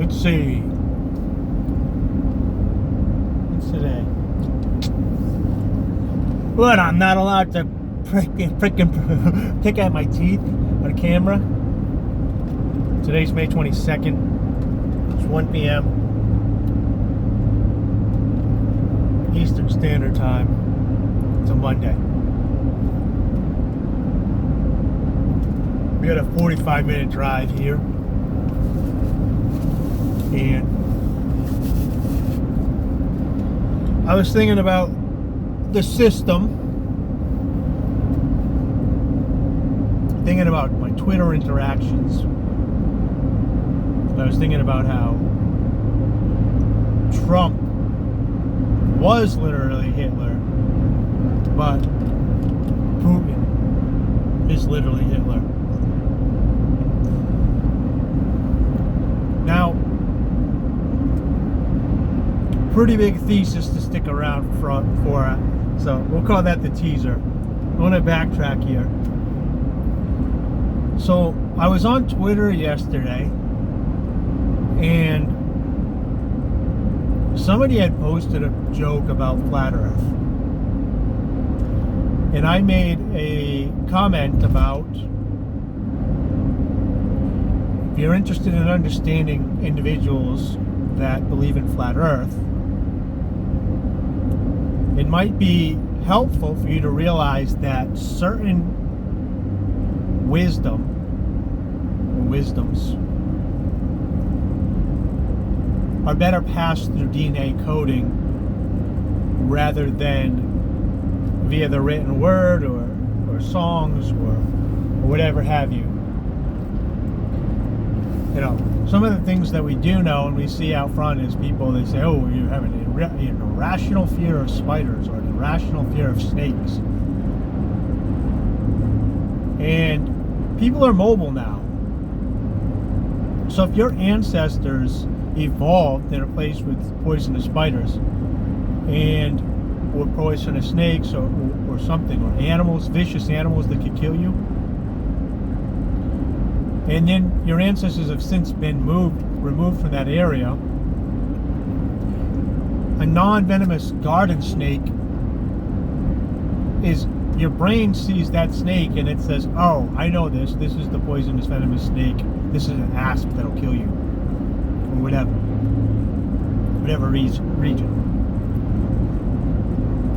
Let's see. What's today? What? I'm not allowed to frickin' pick at my teeth on camera. Today's May 22nd. It's 1 p.m. Eastern Standard Time. It's a Monday. We got a 45-minute drive here. And I was thinking about the system, thinking about my Twitter interactions. I was thinking about how Trump was literally Hitler, but Putin is literally Hitler. Now, pretty big thesis to stick around for, so we'll call that the teaser. I'm going to backtrack here. So I was on Twitter yesterday, and somebody had posted a joke about flat Earth, and I made a comment about, if you're interested in understanding individuals that believe in flat Earth, it might be helpful for you to realize that certain wisdoms are better passed through DNA coding rather than via the written word or songs or whatever have you. You know, some of the things that we do know and we see out front is people, they say, oh, you have an irrational fear of spiders or an irrational fear of snakes. And people are mobile now. So if your ancestors evolved in a place with poisonous spiders and or poisonous snakes or something, or animals, vicious animals that could kill you, and then your ancestors have since been removed from that area, a non-venomous garden snake is, your brain sees that snake and it says, oh, I know this is the poisonous venomous snake, this is an asp that'll kill you, or whatever region.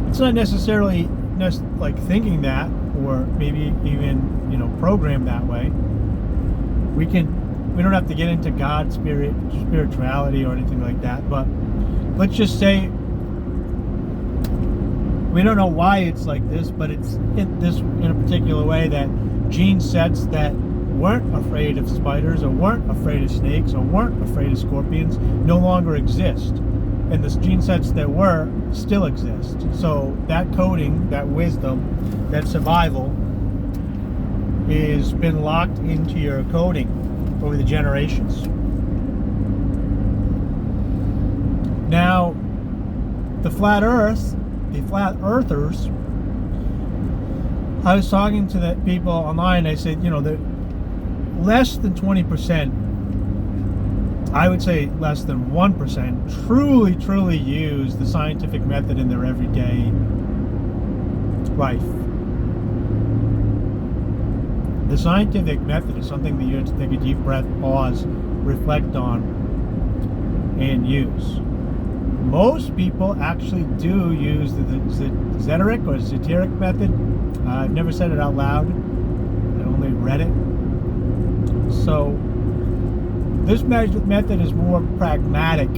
It's not necessarily like thinking that, or maybe even, you know, programmed that way. We don't have to get into God, spirituality or anything like that, but let's just say we don't know why it's like this, but it's in a particular way, that gene sets that weren't afraid of spiders or weren't afraid of snakes or weren't afraid of scorpions no longer exist, and the gene sets that were still exist. So that coding, that wisdom, that survival has been locked into your coding over the generations. Now, the flat earthers, I was talking to the people online, I said, you know, that less than 20%, I would say less than 1%, truly use the scientific method in their everyday life. The scientific method is something that you have to take a deep breath, pause, reflect on, and use. Most people actually do use the rhetoric or rhetoric method. I've never said it out loud. I only read it. So this method is more pragmatic,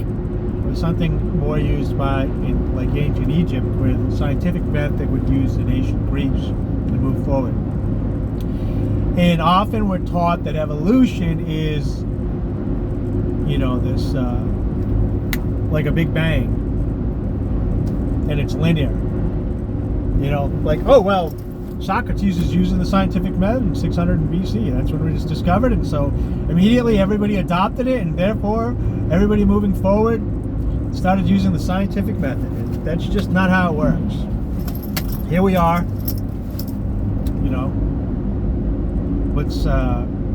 or something more used by in like ancient Egypt, where the scientific method would use in ancient Greece to move forward. And often we're taught that evolution is, you know, this like a big bang, and it's linear. You know, like, oh well, Socrates is using the scientific method in 600 BC. That's when it was discovered, and so immediately everybody adopted it, and therefore everybody moving forward started using the scientific method. That's just not how it works. Here we are, you know.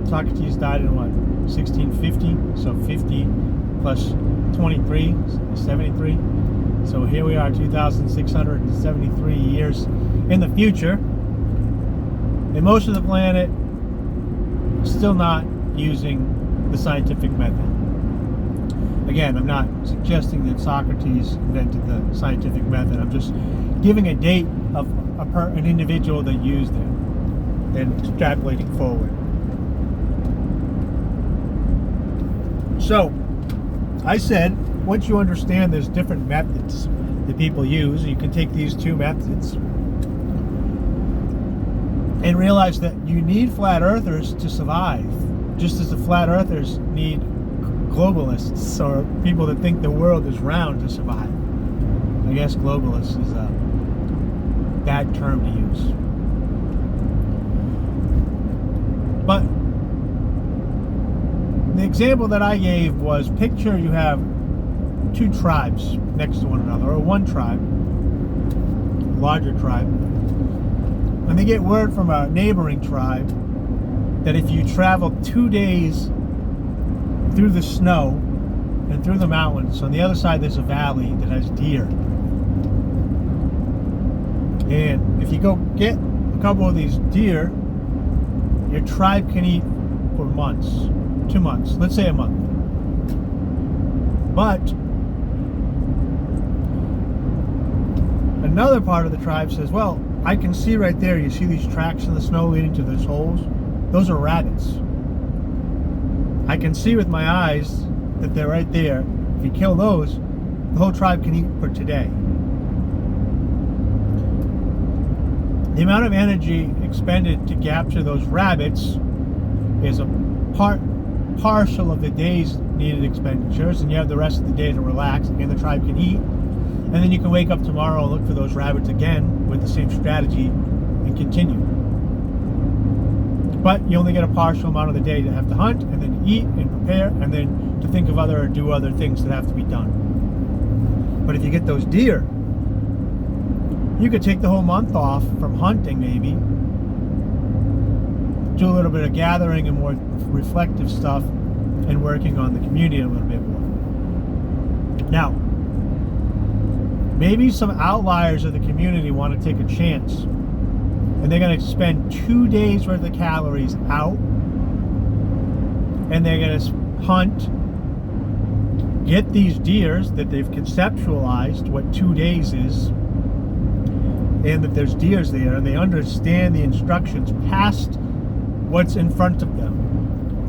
Socrates died in what, 1650. So 50 plus 23 is 73. So here we are, 2,673 years in the future, and most of the planet still not using the scientific method. Again, I'm not suggesting that Socrates invented the scientific method. I'm just giving a date of an individual that used it and extrapolating forward. So, I said, once you understand there's different methods that people use, you can take these two methods and realize that you need flat earthers to survive, just as the flat earthers need globalists or people that think the world is round to survive. I guess globalist is a bad term to use. But the example that I gave was, picture you have two tribes next to one another, or one tribe, larger tribe, and they get word from a neighboring tribe that if you travel 2 days through the snow and through the mountains, on the other side there's a valley that has deer, and if you go get a couple of these deer, your tribe can eat for months, 2 months, let's say a month. But another part of the tribe says, well, I can see right there, you see these tracks in the snow leading to those holes? Those are rabbits. I can see with my eyes that they're right there. If you kill those, the whole tribe can eat for today. The amount of energy expended to capture those rabbits is a partial of the day's needed expenditures, and you have the rest of the day to relax, and the tribe can eat, and then you can wake up tomorrow and look for those rabbits again with the same strategy and continue. But you only get a partial amount of the day to have to hunt, and then eat and prepare, and then to think of other or do other things that have to be done. But if you get those deer, you could take the whole month off from hunting, maybe do a little bit of gathering and more reflective stuff, and working on the community a little bit more. Now, maybe some outliers of the community want to take a chance, and they're going to spend 2 days worth of calories out, and they're going to hunt, get these deers that they've conceptualized what 2 days is, and that there's deers there, and they understand the instructions past what's in front of them.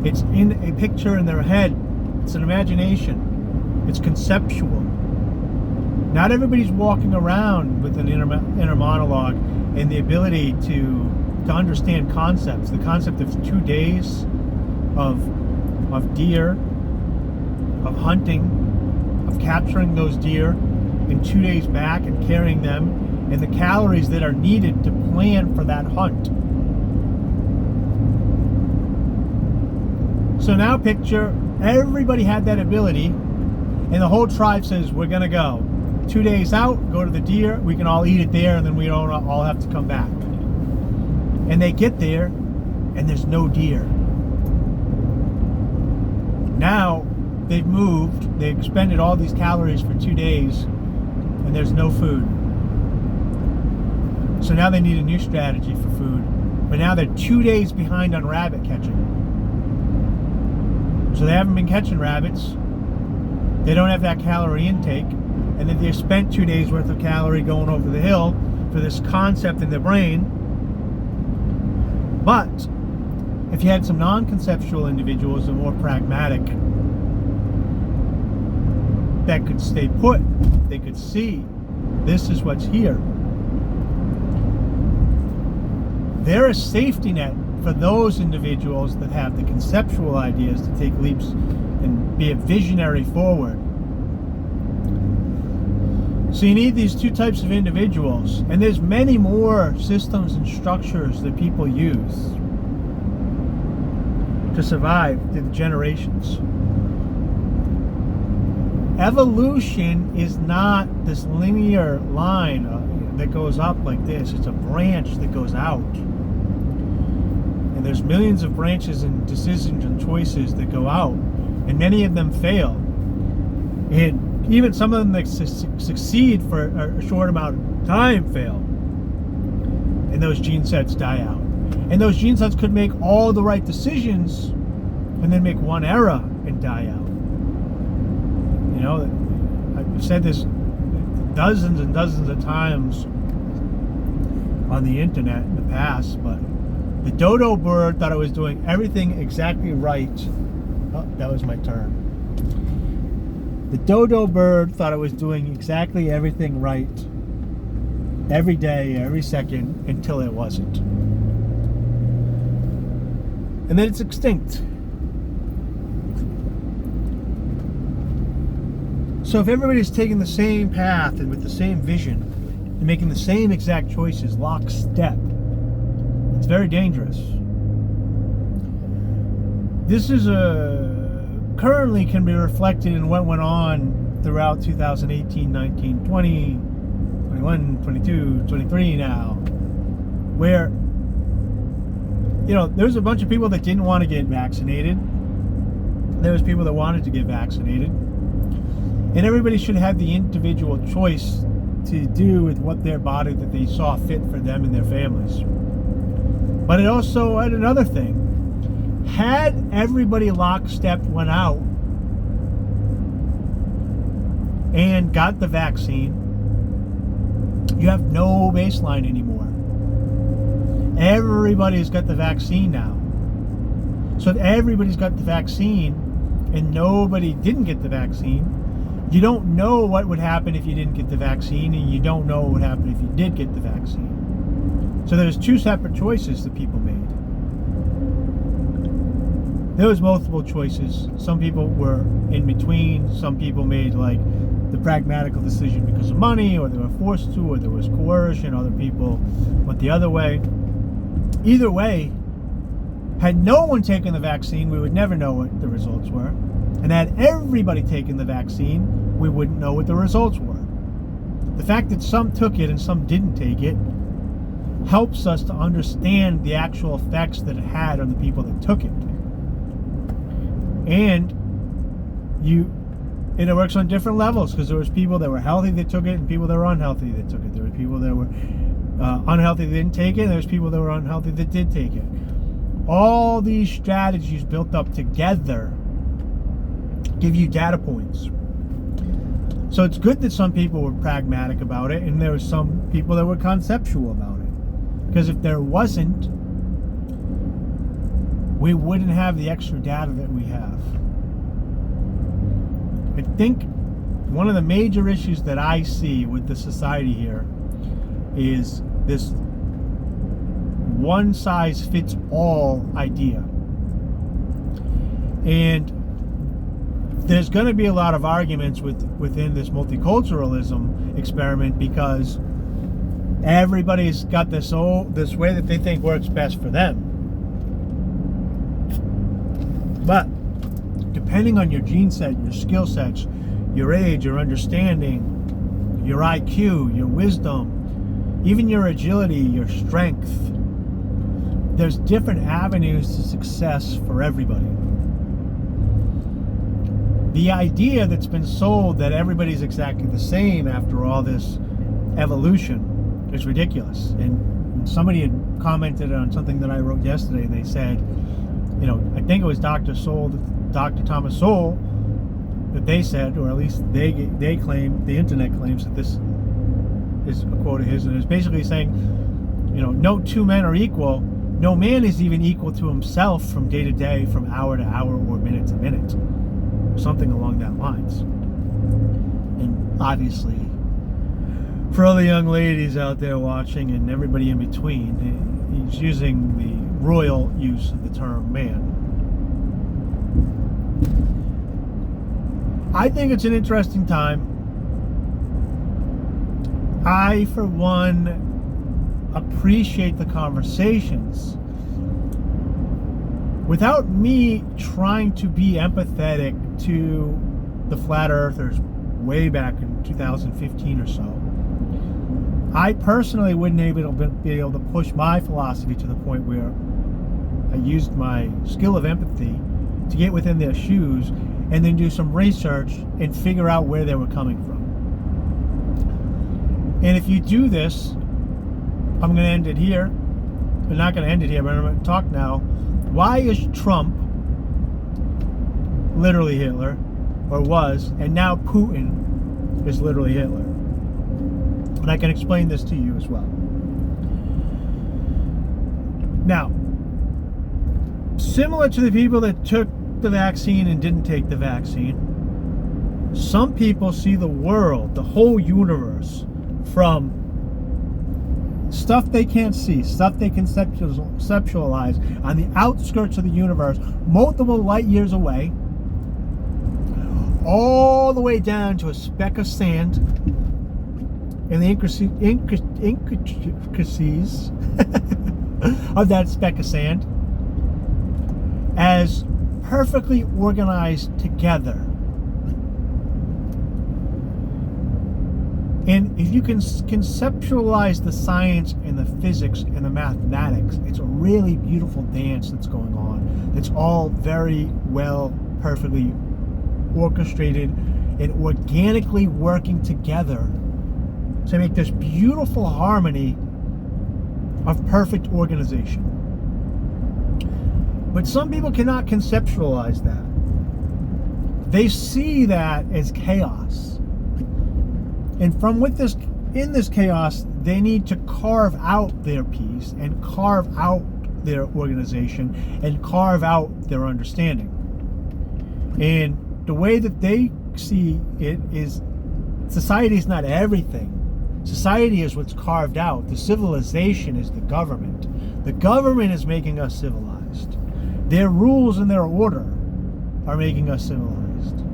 It's in a picture in their head. It's an imagination. It's conceptual. Not everybody's walking around with an inner monologue and the ability to understand concepts. The concept of 2 days of deer, of hunting, of capturing those deer, and 2 days back and carrying them, and the calories that are needed to plan for that hunt. So now picture everybody had that ability, and the whole tribe says, we're going to go 2 days out, go to the deer, we can all eat it there, and then we don't all have to come back. And they get there, and there's no deer. Now they've moved, they expended all these calories for 2 days, and there's no food. So now they need a new strategy for food, but now they're 2 days behind on rabbit catching. So they haven't been catching rabbits, they don't have that calorie intake, and then they've spent 2 days worth of calorie going over the hill for this concept in their brain. But if you had some non-conceptual individuals and more pragmatic, that could stay put, they could see this is what's here. They're a safety net for those individuals that have the conceptual ideas to take leaps and be a visionary forward. So you need these two types of individuals, and there's many more systems and structures that people use to survive through the generations. Evolution is not this linear line that goes up like this. It's a branch that goes out. And And there's millions of branches and decisions and choices that go out, and many of them fail. And even some of them that succeed for a short amount of time fail. And those gene sets die out. And those gene sets could make all the right decisions and then make one error and die out. You know, I've said this dozens and dozens of times on the internet in the past, but the dodo bird thought it was doing everything exactly right. Oh, that was my turn. The dodo bird thought it was doing exactly everything right every day, every second, until it wasn't. And then it's extinct. So if everybody's taking the same path and with the same vision and making the same exact choices, lockstep, it's very dangerous. This is currently can be reflected in what went on throughout 2018, 19, 20, 21, 22, 23 now, where, you know, there's a bunch of people that didn't want to get vaccinated. There was people that wanted to get vaccinated. And everybody should have the individual choice to do with what their body that they saw fit for them and their families. But it also had another thing. Had everybody lockstep went out and got the vaccine, you have no baseline anymore. Everybody's got the vaccine now. So if everybody's got the vaccine and nobody didn't get the vaccine, you don't know what would happen if you didn't get the vaccine, and you don't know what would happen if you did get the vaccine. So there's two separate choices that people made. There was multiple choices. Some people were in between. Some people made like the pragmatical decision because of money, or they were forced to, or there was coercion. Other people went the other way. Either way, had no one taken the vaccine, we would never know what the results were. And had everybody taken the vaccine, we wouldn't know what the results were. The fact that some took it and some didn't take it helps us to understand the actual effects that it had on the people that took it. And it works on different levels, because there was people that were healthy that took it and people that were unhealthy that took it. There were people that were unhealthy that didn't take it, and there was people that were unhealthy that did take it. All these strategies built up together give you data points. So it's good that some people were pragmatic about it, and there were some people that were conceptual about it. Because if there wasn't, we wouldn't have the extra data that we have. I think one of the major issues that I see with the society here is this one-size-fits-all idea. And there's going to be a lot of arguments within this multiculturalism experiment, because everybody's got this way that they think works best for them. But depending on your gene set, your skill sets, your age, your understanding, your IQ, your wisdom, even your agility, your strength, there's different avenues to success for everybody. The idea that's been sold that everybody's exactly the same after all this evolution is ridiculous. And somebody had commented on something that I wrote yesterday, and they said, you know, I think it was Dr. Thomas Sowell, that they said, or at least they claim, the internet claims that this is a quote of his, and it's basically saying, you know, no two men are equal. No man is even equal to himself from day to day, from hour to hour, or minute to minute. Something along that lines. And obviously, for all the young ladies out there watching and everybody in between, he's using the royal use of the term man. I think it's an interesting time. I, for one, appreciate the conversations. Without me trying to be empathetic to the flat earthers way back in 2015 or so, I personally wouldn't be able to push my philosophy to the point where I used my skill of empathy to get within their shoes and then do some research and figure out where they were coming from. And if you do this, I'm going to end it here. I'm not going to end it here, but I'm going to talk now. Why is Trump literally Hitler, or was, and now Putin is literally Hitler? And I can explain this to you as well. Now, similar to the people that took the vaccine and didn't take the vaccine, some people see the world, the whole universe, from stuff they can't see, stuff they conceptualize on the outskirts of the universe, multiple light years away, all the way down to a speck of sand and the intricacies of that speck of sand as perfectly organized together. And if you can conceptualize the science and the physics and the mathematics, it's a really beautiful dance that's going on. It's all very well, perfectly orchestrated and organically working together to make this beautiful harmony of perfect organization. But some people cannot conceptualize that. They see that as chaos. And in this chaos, they need to carve out their piece and carve out their organization and carve out their understanding. And the way that they see it is society is not everything. Society is what's carved out. The civilization is the government. The government is making us civilized. Their rules and their order are making us civilized.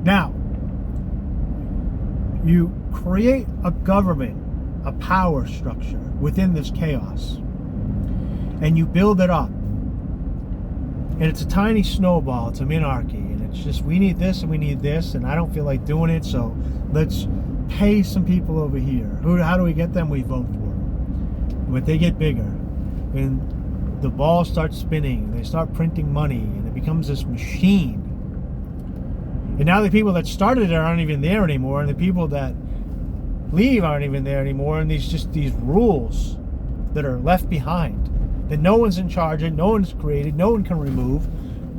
Now, you create a government, a power structure within this chaos, and you build it up. And it's a tiny snowball, it's a minarchy, and it's just, we need this and we need this, and I don't feel like doing it, so let's pay some people over here. How do we get them? We vote for them. But they get bigger, and the ball starts spinning, and they start printing money, and it becomes this machine. And now the people that started it aren't even there anymore, and the people that leave aren't even there anymore, and these rules that are left behind that no one's in charge of, no one's created, no one can remove.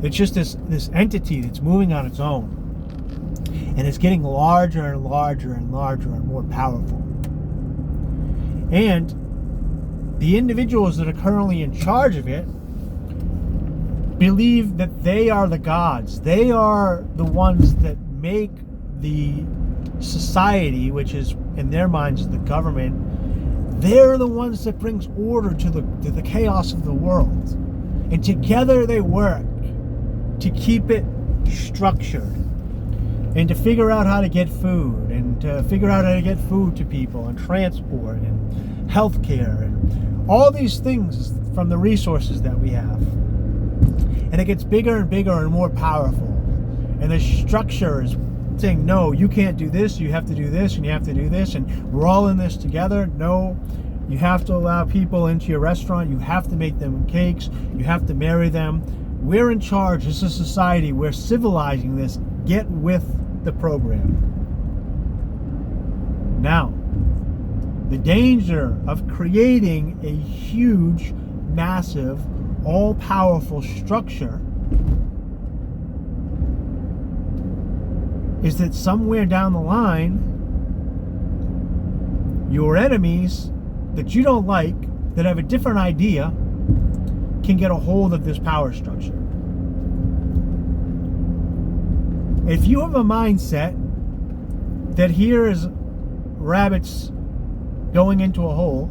It's just this entity that's moving on its own, and it's getting larger and larger and larger and more powerful. And the individuals that are currently in charge of it believe that they are the gods. They are the ones that make the society, which is in their minds the government. They're the ones that brings order to the chaos of the world. And together they work to keep it structured and to figure out how to get food and to figure out how to get food to people and transport and healthcare and all these things from the resources that we have. And it gets bigger and bigger and more powerful. And the structure is saying, no, you can't do this, you have to do this, and you have to do this, and we're all in this together. No, you have to allow people into your restaurant, you have to make them cakes, you have to marry them. We're in charge, this is society, we're civilizing this. Get with the program. Now, the danger of creating a huge, massive, all-powerful structure is that somewhere down the line, your enemies that you don't like, that have a different idea, can get a hold of this power structure. If you have a mindset that here is rabbits going into a hole,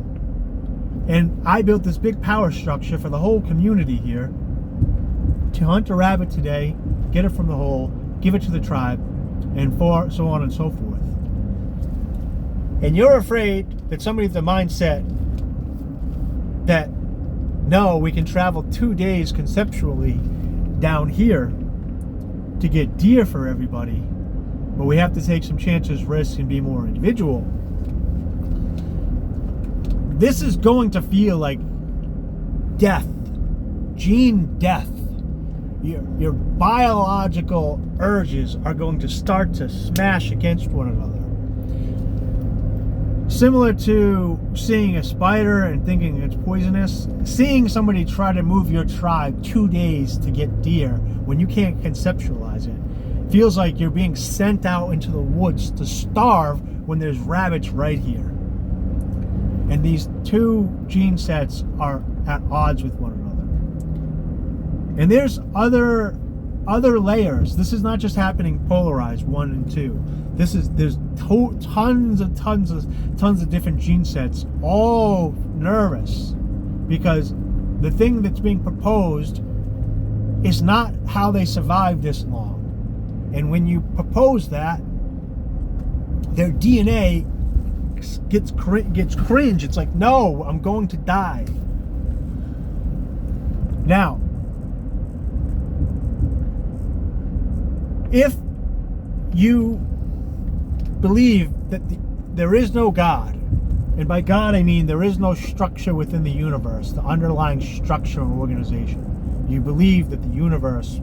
and I built this big power structure for the whole community here to hunt a rabbit today, get it from the hole, give it to the tribe, and so on and so forth. And you're afraid that somebody with the mindset that, no, we can travel 2 days conceptually down here to get deer for everybody, but we have to take some chances, risks, and be more individual. this is going to feel like death, gene death. Your biological urges are going to start to smash against one another. Similar to seeing a spider and thinking it's poisonous, seeing somebody try to move your tribe 2 days to get deer when you can't conceptualize it, feels like you're being sent out into the woods to starve when there's rabbits right here. And these two gene sets are at odds with one another. And there's other layers. This is not just happening polarized 1 and 2. There's tons of different gene sets, all nervous, because the thing that's being proposed is not how they survived this long. And when you propose that, their DNA gets cringe. It's like, no, I'm going to die. Now, if you believe that there is no God, and by God I mean there is no structure within the universe, the underlying structure of organization, you believe that the universe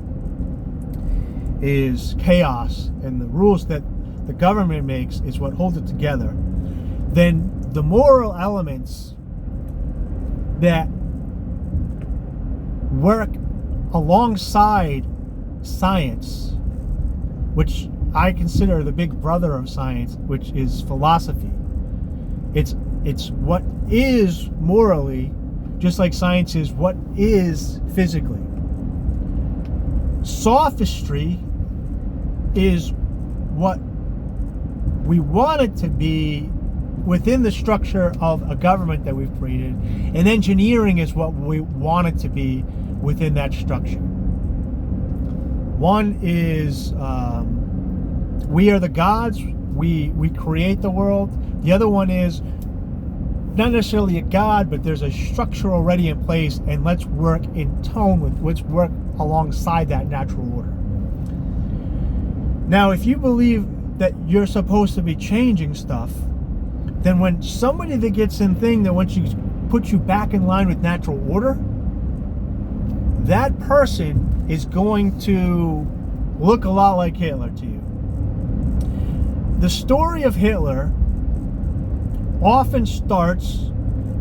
is chaos and the rules that the government makes is what holds it together, then the moral elements that work alongside science, which I consider the big brother of science, which is philosophy. It's what is morally, just like science is what is physically. Sophistry is what we want it to be within the structure of a government that we've created, and engineering is what we want it to be within that structure. One is we are the gods, we create the world. The other one is not necessarily a god, but there's a structure already in place, and let's work in tone with, let's work alongside that natural order. Now, if you believe that you're supposed to be changing stuff, then when somebody that gets in thing that wants you put you back in line with natural order, that person is going to look a lot like Hitler to you. The story of Hitler often starts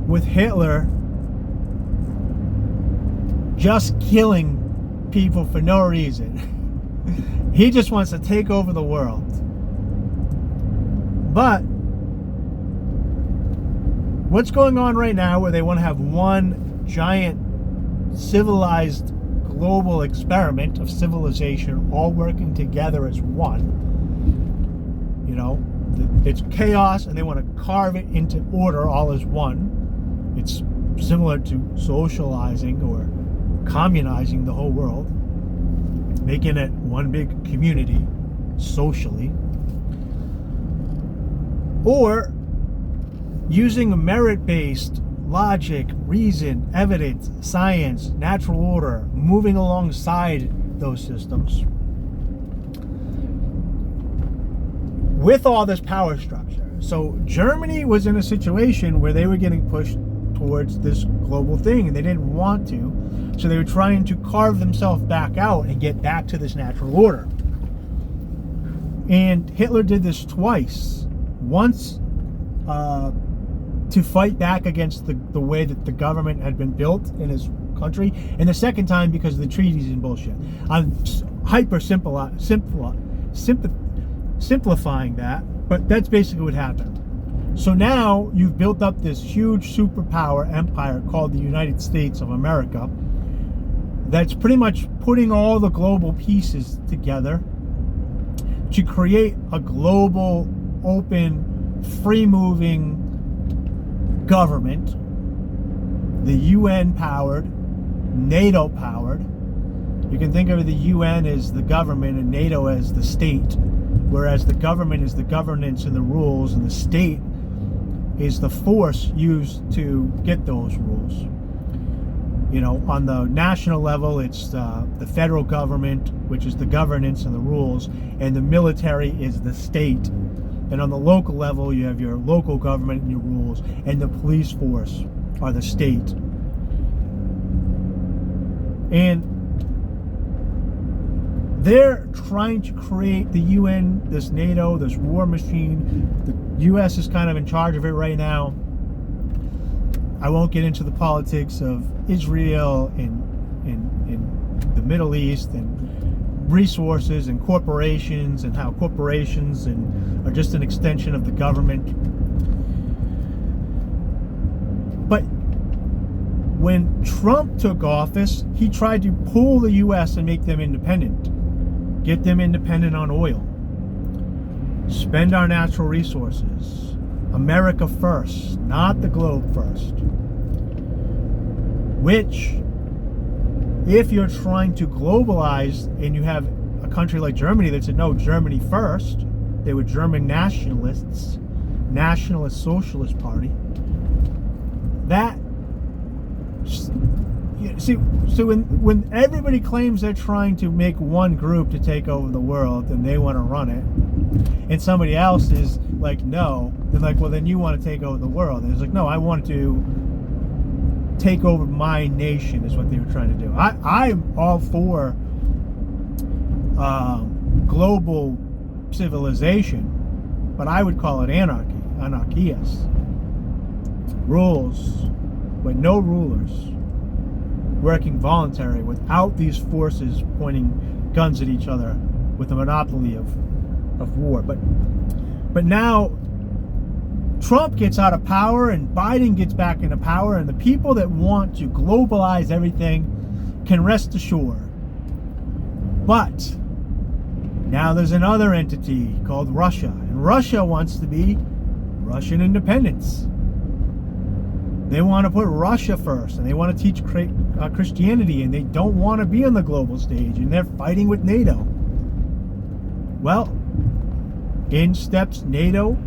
with Hitler just killing people for no reason. He just wants to take over the world. But what's going on right now, where they want to have one giant civilized global experiment of civilization all working together as one, you know, it's chaos, and they want to carve it into order all as one. It's similar to socializing or communizing the whole world, making it one big community socially, or using a merit-based logic, reason, evidence, science, natural order, moving alongside those systems with all this power structure. So Germany was in a situation where they were getting pushed towards this global thing, and they didn't want to, so they were trying to carve themselves back out and get back to this natural order. And Hitler did this twice. Once to fight back against the way that the government had been built in his country, and the second time because of the treaties and bullshit. I'm simplifying that, but that's basically what happened. So now you've built up this huge superpower empire called the United States of America that's pretty much putting all the global pieces together to create a global, open, free-moving government, the UN powered, NATO powered. You can think of the UN as the government and NATO as the state, whereas the government is the governance and the rules, and the state is the force used to get those rules. You know, on the national level, it's the federal government, which is the governance and the rules, and the military is the state And on the local level, you have your local government and your rules, and the police force are the state. And they're trying to create the UN, this NATO, this war machine. The US is kind of in charge of it right now. I won't get into the politics of Israel and the Middle East and resources and corporations and how corporations are just an extension of the government. But when Trump took office, he tried to pull the US and make them independent, get them independent on oil, spend our natural resources, America first, not the globe first. Which, if you're trying to globalize and you have a country like Germany that said, no, Germany first, they were German nationalists, Nationalist Socialist Party, that, see, so when everybody claims they're trying to make one group to take over the world and they want to run it, and somebody else is like, no, they're like, well, then you want to take over the world. And it's like, no, I want to take over my nation is what they were trying to do. I'm all for global civilization, but I would call it anarchy, anarchias. Rules, but no rulers, working voluntary without these forces pointing guns at each other with a monopoly of war. But now Trump gets out of power and Biden gets back into power, and the people that want to globalize everything can rest assured. But now there's another entity called Russia, and Russia wants to be Russian independence. They want to put Russia first, and they want to teach Christianity, and they don't want to be on the global stage, and they're fighting with NATO. Well, in steps NATO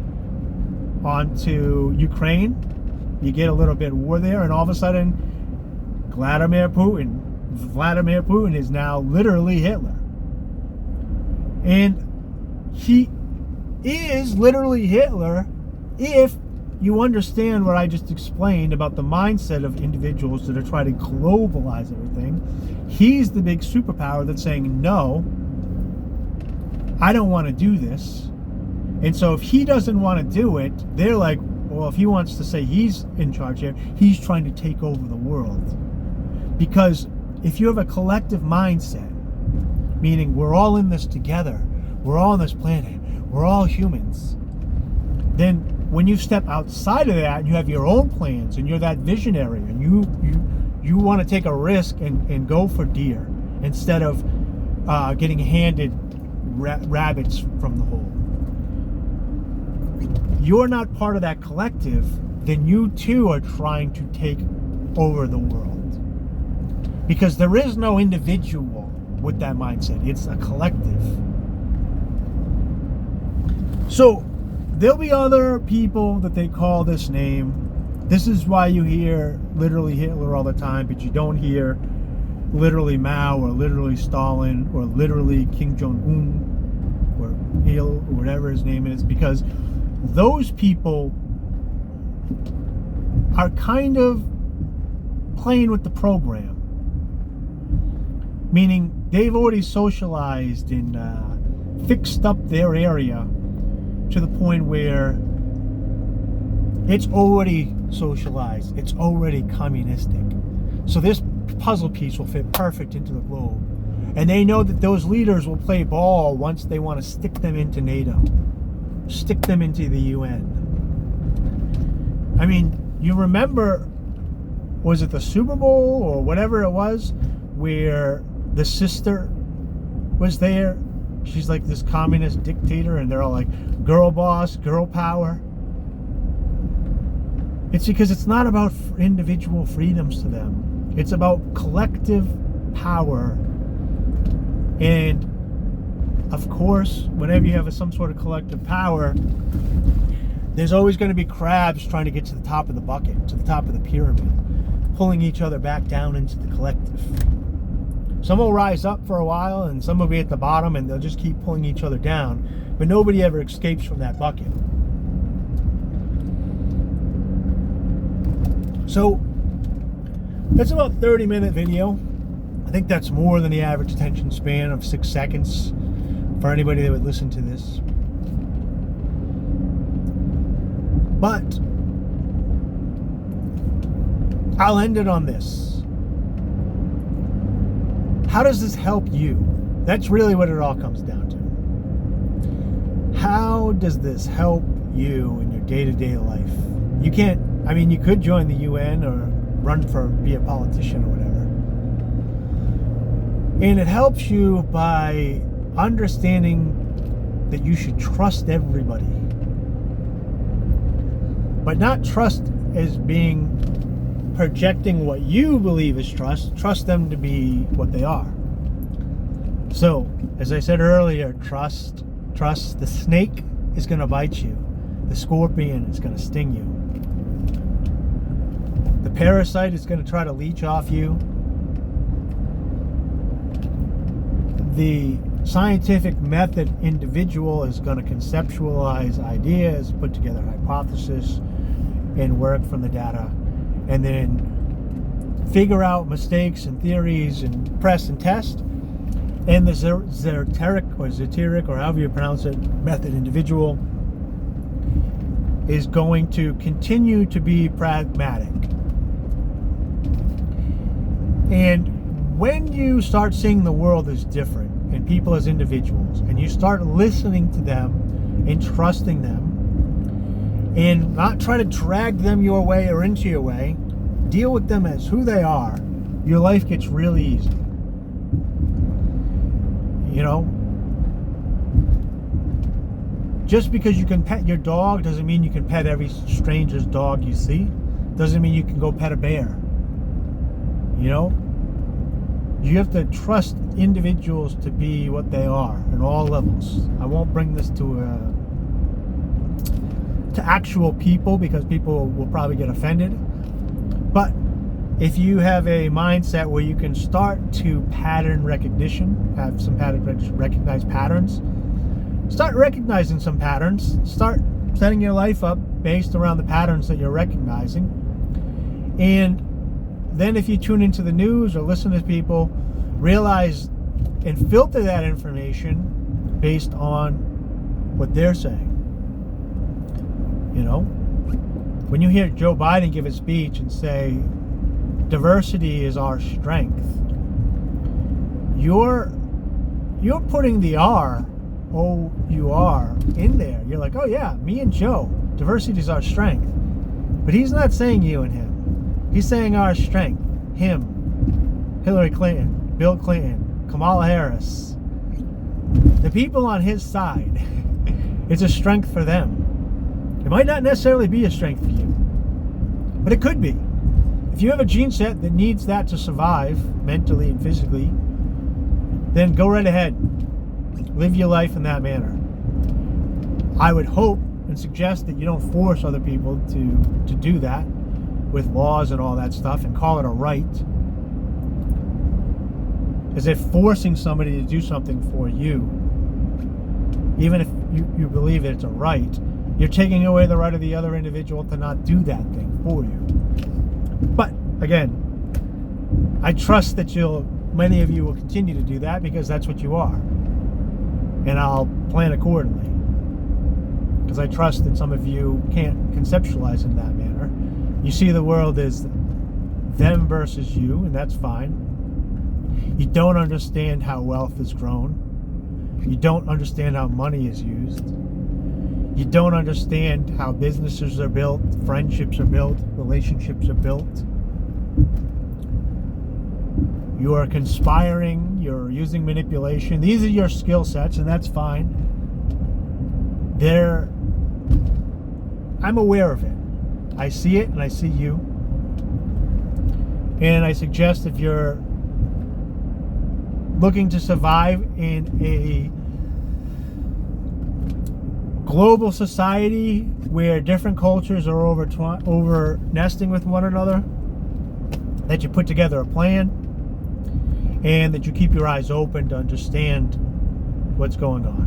onto Ukraine. You get a little bit of war there, and all of a sudden, Vladimir Putin is now literally Hitler. And he is literally Hitler if you understand what I just explained about the mindset of individuals that are trying to globalize everything. He's the big superpower that's saying, no, I don't want to do this. And so if he doesn't want to do it, they're like, well, if he wants to say he's in charge here, he's trying to take over the world. Because if you have a collective mindset, meaning we're all in this together, we're all on this planet, we're all humans, then when you step outside of that and you have your own plans and you're that visionary and you want to take a risk and go for deer instead of getting handed rabbits from the hole, you're not part of that collective, then you too are trying to take over the world. Because there is no individual with that mindset. It's a collective. So there'll be other people that they call this name. This is why you hear literally Hitler all the time, but you don't hear literally Mao or literally Stalin or literally Kim Jong-un or Il or whatever his name is, because those people are kind of playing with the program. Meaning they've already socialized and fixed up their area to the point where it's already socialized, it's already communistic. So this puzzle piece will fit perfect into the globe. And they know that those leaders will play ball once they want to stick them into NATO, stick them into the UN. I mean, you remember, was it the Super Bowl or whatever it was, where the sister was there? She's like this communist dictator, and they're all like, girl boss, girl power. It's because it's not about individual freedoms to them. It's about collective power. And of course, whenever you have some sort of collective power, there's always going to be crabs trying to get to the top of the bucket, to the top of the pyramid, pulling each other back down into the collective. Some will rise up for a while, and some will be at the bottom, and they'll just keep pulling each other down. But nobody ever escapes from that bucket. So that's about a 30-minute video. I think that's more than the average attention span of 6 seconds for anybody that would listen to this. But I'll end it on this. How does this help you? That's really what it all comes down to. How does this help you in your day-to-day life? You can't, I mean, you could join the UN or be a politician or whatever. And it helps you by understanding that you should trust everybody. But not trust as being projecting what you believe is trust them to be what they are. So, as I said earlier, trust the snake is going to bite you. The scorpion is going to sting you. The parasite is going to try to leech off you. The scientific method individual is going to conceptualize ideas, put together hypothesis, and work from the data, and then figure out mistakes and theories and press and test. And the rhetoric, or however you pronounce it, method individual is going to continue to be pragmatic. And when you start seeing the world as different and people as individuals, and you start listening to them and trusting them and not try to drag them your way or into your way, deal with them as who they are, your life gets really easy. You know, just because you can pet your dog doesn't mean you can pet every stranger's dog you see. Doesn't mean you can go pet a bear. You know, you have to trust individuals to be what they are in all levels. I won't bring this to actual people because people will probably get offended. But if you have a mindset where you can start to pattern recognition, have some recognize patterns, start recognizing some patterns, start setting your life up based around the patterns that you're recognizing. And then if you tune into the news or listen to people, realize and filter that information based on what they're saying. You know, when you hear Joe Biden give a speech and say, diversity is our strength, you're putting the R-O-U-R in there. You're like, oh yeah, me and Joe, diversity is our strength. But he's not saying you and him. He's saying our strength. Him, Hillary Clinton, Bill Clinton, Kamala Harris. The people on his side. It's a strength for them. It might not necessarily be a strength for you, but it could be. If you have a gene set that needs that to survive mentally and physically, then go right ahead. Live your life in that manner. I would hope and suggest that you don't force other people to do that with laws and all that stuff and call it a right. As if forcing somebody to do something for you, even if you believe that it's a right, you're taking away the right of the other individual to not do that thing for you. But again, I trust that many of you will continue to do that because that's what you are. And I'll plan accordingly. Because I trust that some of you can't conceptualize in that manner. You see the world as them versus you, and that's fine. You don't understand how wealth is grown. You don't understand how money is used. You don't understand how businesses are built, friendships are built, relationships are built. You are conspiring, you're using manipulation. These are your skill sets, and that's fine. I'm aware of it. I see it, and I see you. And I suggest if you're looking to survive in a global society where different cultures are over nesting with one another, that you put together a plan and that you keep your eyes open to understand what's going on.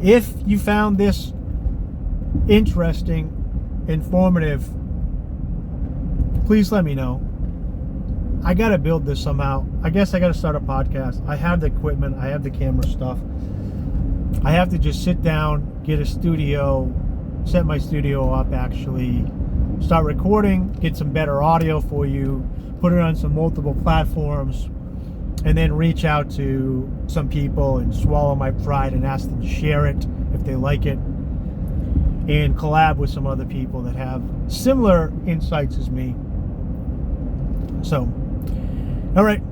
If you found this interesting, informative, please let me know. I gotta build this somehow. I guess I gotta start a podcast. I have the equipment, I have the camera stuff. I have to just sit down, get a studio, set my studio up actually, start recording, get some better audio for you, put it on some multiple platforms, and then reach out to some people and swallow my pride and ask them to share it if they like it, and collab with some other people that have similar insights as me. So, all right,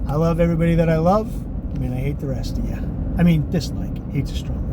I love everybody that I love. I mean, I hate the rest of you. I mean, dislike. Hate's a strong